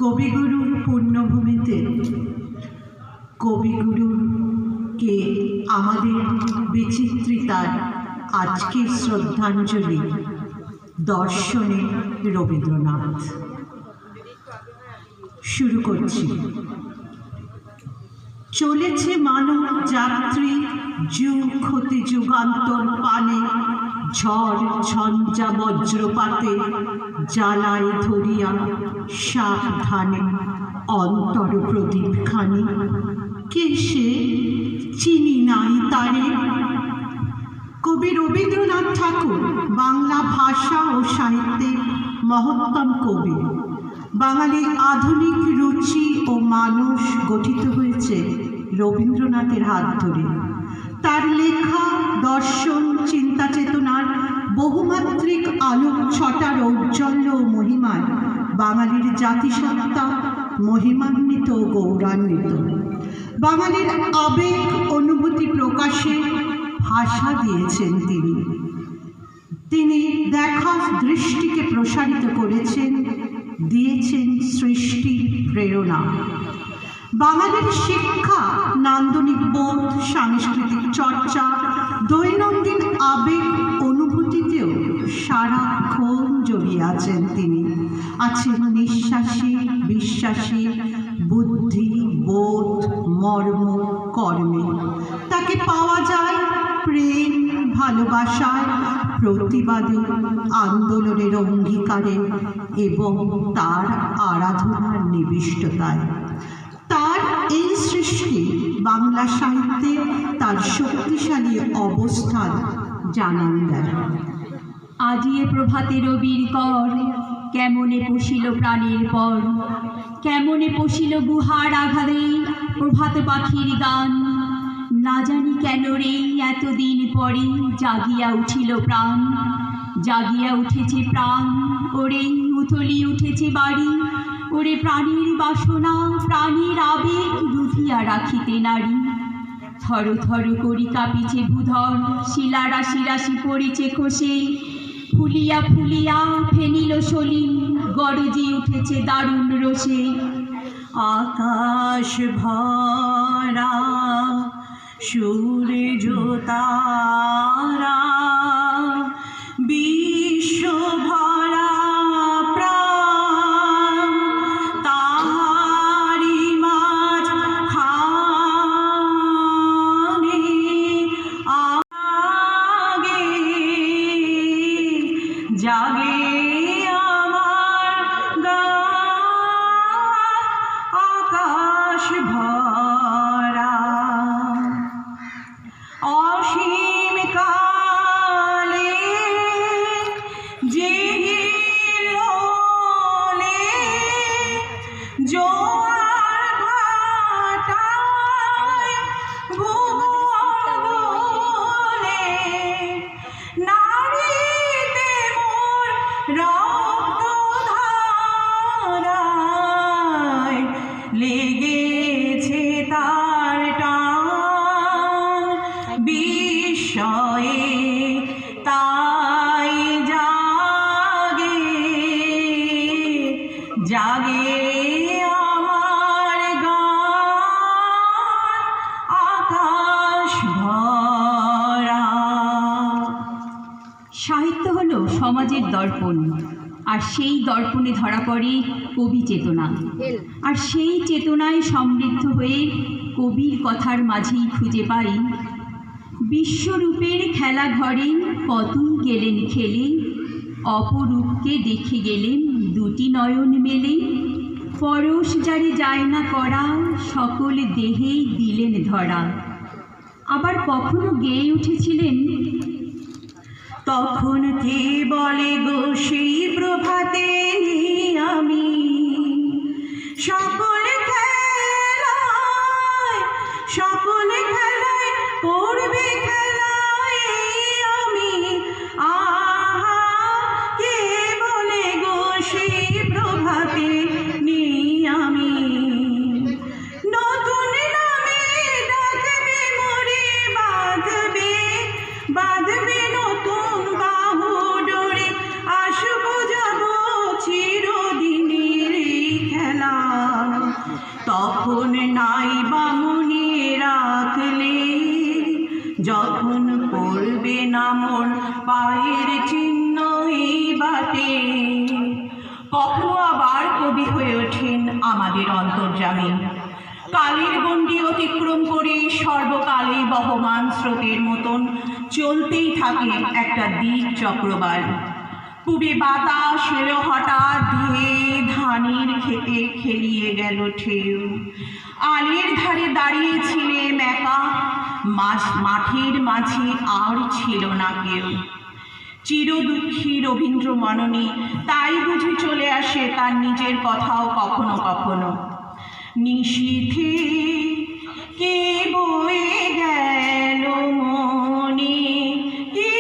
কবিগুরুর পুণ্যভূমিতে কবিগুরুকে আমাদের বিচিত্রিতার আজকের শ্রদ্ধাঞ্জলি দর্শনে রবীন্দ্রনাথ। শুরু করছি। চলেছে মানব যাত্রী যুগ হতে যুগান্তর পানে, ঝড় ঝঞ্ঝা বজ্রপাতে জ্বালায় ধরিয়া সাবধানে অন্তর প্রদীপখানি। কে সে? চিনি নাই তারে। কবি রবীন্দ্রনাথ ঠাকুর বাংলা ভাষা ও সাহিত্যের মহত্তম কবি। বাঙালি আধুনিক রুচি ও মানুষ গঠিত হয়েছে রবীন্দ্রনাথের হাত ধরে। তার লেখা দর্শন চিন্তা চেতনার বহুমাত্রিক আলোক ছটার ঔজ্জ্বল্য ও মহিমায় বাঙালির জাতিসত্তা মহিমান্বিত ও গৌরান্বিত। বাঙালির আবেগ অনুভূতি প্রকাশে ভাষা দিয়েছেন তিনি। তিনি দেখা দৃষ্টিকে প্রসারিত করেছেন, দিয়েছেন সৃষ্টির প্রেরণা। বাঙালির শিক্ষা, নান্দনিক বোধ, সাংস্কৃতিক চর্চা, দৈনন্দিন আবেগ অনুভূতিতেও সারাক্ষণ জড়িয়ে আছেন তিনি। আছেন নিঃশ্বাসী বিশ্বাসী, বুদ্ধি বোধ মর্ম কর্মে। তাকে পাওয়া যায় প্রেম ভালোবাসায়, প্রতিবাদে, আন্দোলনের অঙ্গীকারে এবং তার আরাধনার নিবিষ্টতায়। তার এই সৃষ্টি বাংলা সাহিত্যে তার শক্তিশালী অবস্থান জানান দেয়। আজিয়ে প্রভাতে রবির কর, কেমনে পশিল প্রাণের পর, কেমনে পশিল গুহার আঘাতে প্রভাত পাখির গান। না জানি কেন রে এতদিন পরে জাগিয়া উঠিল প্রাণ, জাগিয়া উঠেছে প্রাণ, ওরে উথলি উঠেছে বাড়ি। ওরে প্রাণীর বাসনা প্রাণীর আবেগ রুধিয়া রাখিতে নারী। থর থর করি কাঁপিছে ভূধর, শিলা রাশি রাশি পড়েছে খসে। ফুলিয়া ফুলিয়া ফেনিল সলি, গরজি উঠেছে দারুণ রোষে। আকাশ ভরা সূর্য তারা, বিশ্ব ভরা প্রাণ, তাহারি মাঝখানে আগে জাগে আমার গান। আকাশ ভরা অসীম কালে জেগিলোলে জোয়ার ভাটায় ভুবনে। নারীতে মোর রক্তধারায় লেগেছে তার টান। বিস্ময়ে তাই জাগে জাগে আমার গান। আকাশ ভরা। সাহিত্য হলো সমাজের দর্পণ, আর সেই দর্পণে ধরা পড়ে কবি চেতনা। আর সেই চেতনায় সমৃদ্ধ হয়ে কবির কথার মাঝেই খুঁজে পাই বিশ্বরূপের খেলা ঘরে কতই গেলেন খেলে। অপরূপকে দেখে গেলেন দুটি নয়ন মেলে। পরশ যারে যায় না করা, সকল দেহেই দিলেন ধরা। আবার কখনো গেয়ে উঠেছিলেন, তখন কে বলে গো সেই প্রভাতে নেই আমি, সকল খেলায় সকল খেলায় পড়বে খেলায় আমি। আহা কে বলে গো সেই প্রভাতে নেই আমি। নতুন নামে ডাকবে মোরে, বাঁধবে বাঁধবে নতুন বাহু ডোরে। আসবো যাবো চিরদিনে তখন নাই বা মনে রাখলে, যখন পড়বে না মোর পায়ের চিহ্ন এই বাটে। কখনো আবার কবি হয়ে ওঠেন আমাদের অন্তর্যামী, কালের গণ্ডি অতিক্রম করে সর্বকালে বহমান স্রোতের মতন চলতেই থাকে একটা দিক চক্রবাল। পূবে বাতাস এলো হঠাৎ দিয়ে, ধানের খেতে খেলিয়ে গেল ঢেউ। আলের ধারে দাঁড়িয়েছিলেন একা, মাঠের মাঝে আর ছিল না কেউ। চিরদুঃখী রবীন্দ্র মননে তাই বুঝি চলে আসে তার নিজের কথাও কখনো কখনো। নিশীথে কে বয়ে গেল মনে, কি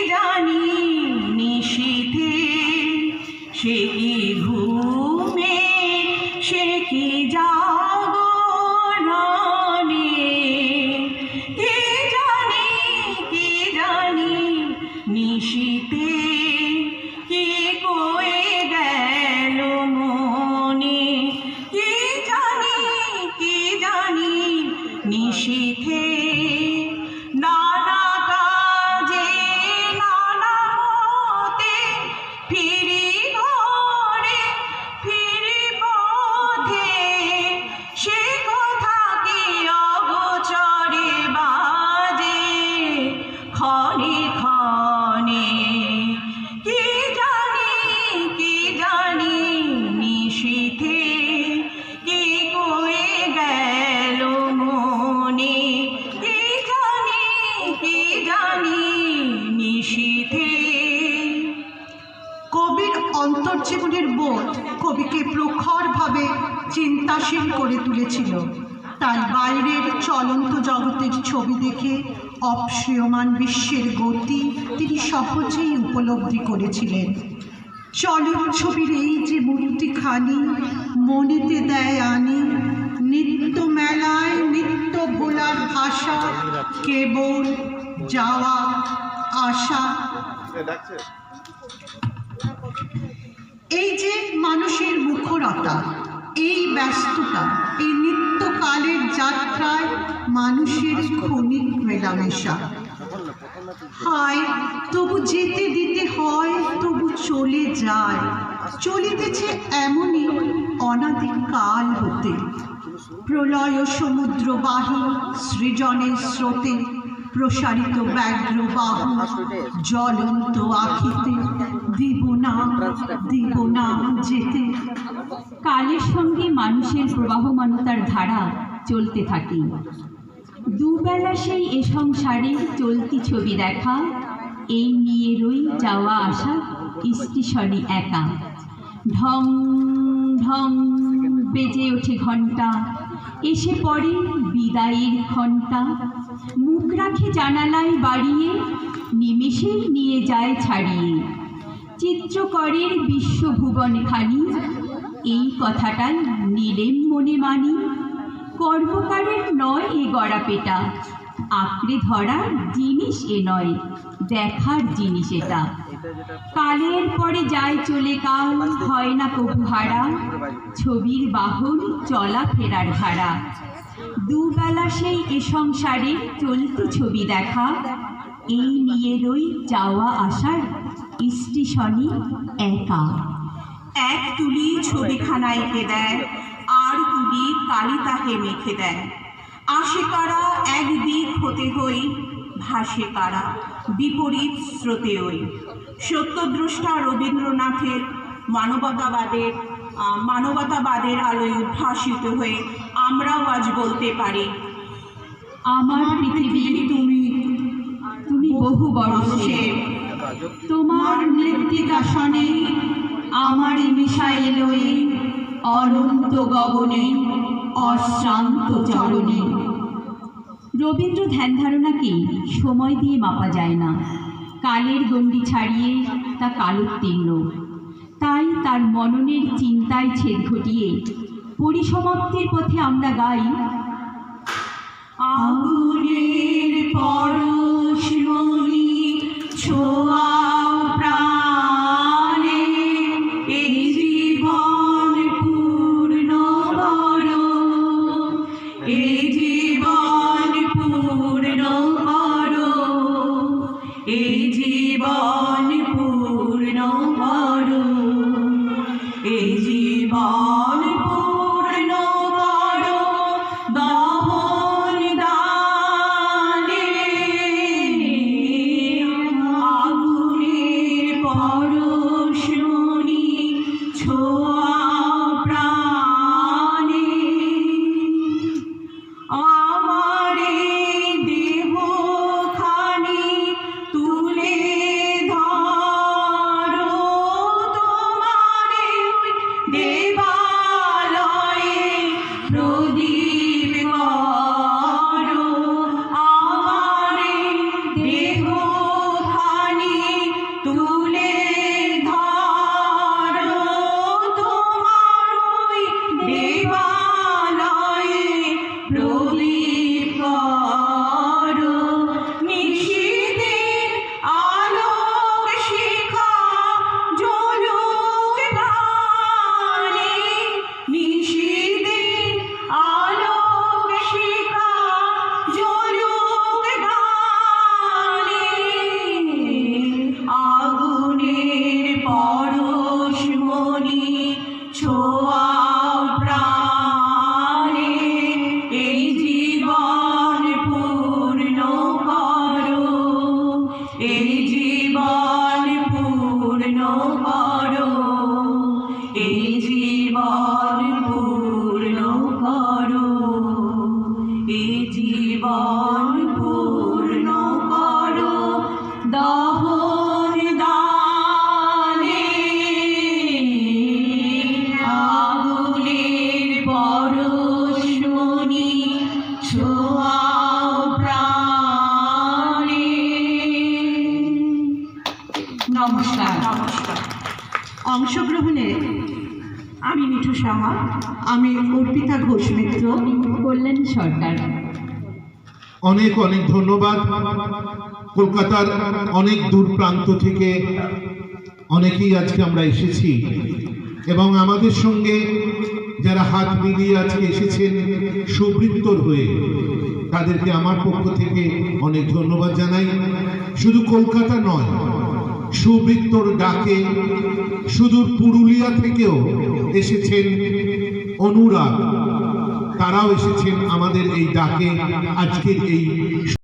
জানি নিশীথে সে কি ঘুমে, সে কি জাগরণে, কি জানি নিশীথে কে কয়ে গেল মনে, কি জানি নিশীথে। নানা কাজে নানা মতে ফিরি ঘরে ফিরি পথে, সে কথা কি অগোচরে বাজে ক্ষণে ক্ষণে, কি জানি নিশীথে কে কয়ে গেল মনে, কি জানি নিশীথে। কবির অন্তর্জীবনের বোধ কবিকে প্রখরভাবে চিন্তাশীল করে তুলেছিল। তার বাইরের চলন্ত জগতের ছবি দেখে অপসীয়মান বিশ্বের গতি তিনি সহজেই উপলব্ধি করেছিলেন। চলন ছবির এই যে মূর্তিখানি মনেতে দেয় আনি, নিত্য মেলায় নিত্য ভোলার ভাষা, কেবল যাওয়া আসা। এই যে মানুষের মুখরতা, এই ব্যস্ততা, এই নিত্যকালের যাত্রায় মানুষের ক্ষণিক মেলামেশা। হায় তবু যেতে দিতে হয়, তবু চলে যায়, চলিতেছে এমনই অনাদিকাল হতে। প্রলয় সমুদ্রবাহী সৃজনের স্রোতে প্রসারিত ব্যগ্র বাহু জ্বলন্ত আখিতে, দিব না যেতে। কালের সঙ্গে মানুষের প্রবাহমানতার ধারা চলতে থাকে। দুবেলা সেই এ সংসারে চলতি ছবি দেখা, এই নিয়ে রই যাওয়া আসা স্টেশনে একা। ঢং ঢং বেজে ওঠে ঘণ্টা, এসে পড়ে বিদায়ের ঘণ্টা। মুখ রাখে জানালায় বাড়িয়ে, নিমেষেই নিয়ে যায় ছাড়িয়ে। চিত্রকরের বিশ্বভুবনখানি, এই কথাটাই নিলেম মনে মানি। কর্মকারের নয় এ গড়া পেটা, আঁকড়ে ধরার জিনিস এ নয়, দেখার জিনিস এটা। কালের পরে যায় চলে কাল, হয় না কবু হারা, ছবির বাহন চলা ফেরার ভাড়া। দুবেলা সেই এ সংসারে চলতি ছবি দেখা, এই নিয়ে রই যাওয়া আসার স্টেশনে একা। এক তুলি ছবিখানাইকে দেয়, আর তুলি কালি তাহে মেখে দেয়। আসে কারা একদিক হতে হই, ভাসে কারা বিপরীত স্রোতে ওই। সত্যদ্রষ্টা রবীন্দ্রনাথের মানবতাবাদের আলোয় উদ্ভাসিত হয়ে আমরাও আজ বলতে পারি, আমার পৃথিবী তুমি বহু বর্ষে, তোমার মৃত্তিকাসনে আমার মিশাই এলোই অনন্ত গগনে অশ্রান্ত চরণে। রবীন্দ্র ধ্যান ধারণাকে সময় দিয়ে মাপা যায় না, কালের গণ্ডি ছাড়িয়ে তা কালোত্তীর্ণ। তাই তার মননের চিন্তায় ছেদ ঘটিয়ে পরিসমাপ্তির পথে আমরা গাই, আগুনের পরশমণি ছোঁয়াও প্রাণে, এই জীবন এই জীবন পূর্ণ করো দহন দানে, আগুনের পরশমণি ছোঁয়া প্রাণে, আমারে দেহখানি তুলে ধরো, তোমারে দেবালয়ে প্রদীপ করো, আমারে দেহখানি তুলে ধরো, তোমারই দেবালয়ে প্রদীপ করো, নিশীথের আলোক শিখা জ্বলুক প্রাণে, নিশীথের আলোক শিখা জ্বলুক প্রাণে, আগুনের পরশমণি ছোঁয়া প্রাণে, এই জীবন পূর্ণ করো, এই জীবন পূর্ণ করো, এই জীবন পূর্ণ করো, এই জীবন পূর্ণ করো দহন দানে, আগুনের পরশমণি ছোঁয়া প্রাণে। নমস্কার। অংশগ্রহণে আমি মিঠু সাহা, আমি অর্পিতা ঘোষ মিত্র, কল্যাণী সরকার। অনেক অনেক ধন্যবাদ। কলকাতার অনেক দূর প্রান্ত থেকে অনেকেই আজকে আমরা এসেছি এবং আমাদের সঙ্গে যারা হাত মিলিয়ে আজকে এসেছেন সুবৃত্তর হয়ে, তাদেরকে আমার পক্ষ থেকে অনেক ধন্যবাদ জানাই। শুধু কলকাতা নয়, সুবৃত্তর ডাকে সুদূর পুরুলিয়া থেকেও এসেছেন অনুরাগ, তারাও এসেছেন আমাদের এই ডাকে আজকের এই